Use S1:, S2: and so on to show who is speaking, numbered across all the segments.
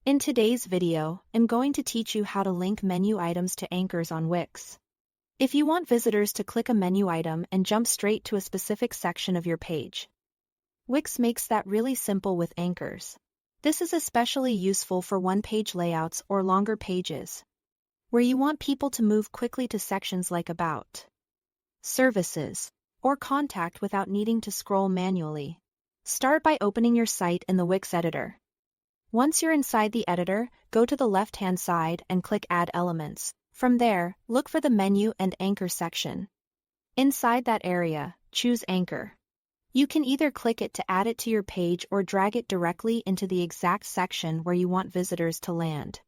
S1: In today's video, I'm going to teach you how to link menu items to anchors on Wix. If you want visitors to click a menu item and jump straight to a specific section of your page, Wix makes that really simple with anchors. This is especially useful for one-page layouts or longer pages, where you want people to move quickly to sections like About, Services, or Contact without needing to scroll manually. Start by opening your site in the Wix editor. Once you're inside the editor, go to the left-hand side and click Add Elements. From there, look for the Menu and Anchor section. Inside that area, choose Anchor. You can either click it to add it to your page or drag it directly into the exact section where you want visitors to land.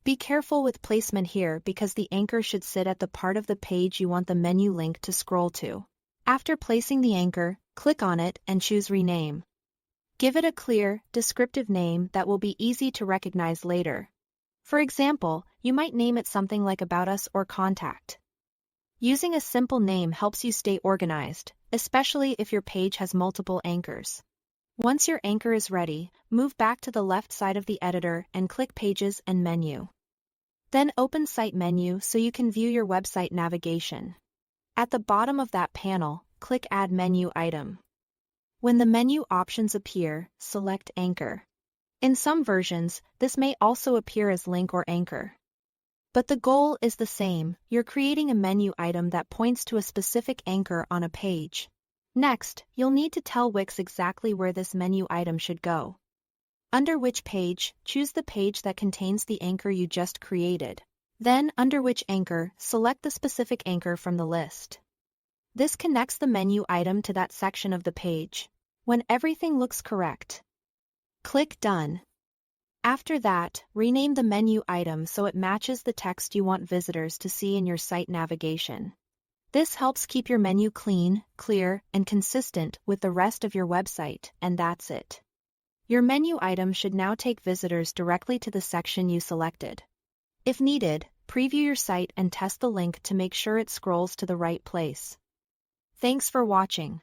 S1: Be careful with placement here because the anchor should sit at the part of the page you want the menu link to scroll to. After placing the anchor, click on it and choose Rename. Give it a clear, descriptive name that will be easy to recognize later. For example, you might name it something like About Us or Contact. Using a simple name helps you stay organized, especially if your page has multiple anchors. Once your anchor is ready, move back to the left side of the editor and click Pages and Menu. Then open Site Menu so you can view your website navigation. At the bottom of that panel, click Add Menu Item. When the menu options appear, select Anchor. In some versions, this may also appear as Link or Anchor. But the goal is the same, you're creating a menu item that points to a specific anchor on a page. Next, you'll need to tell Wix exactly where this menu item should go. Under which page, choose the page that contains the anchor you just created. Then, under which anchor, select the specific anchor from the list. This connects the menu item to that section of the page. When everything looks correct, click Done. After that, rename the menu item so it matches the text you want visitors to see in your site navigation. This helps keep your menu clean, clear, and consistent with the rest of your website, and that's it. Your menu item should now take visitors directly to the section you selected. If needed, preview your site and test the link to make sure it scrolls to the right place. Thanks for watching.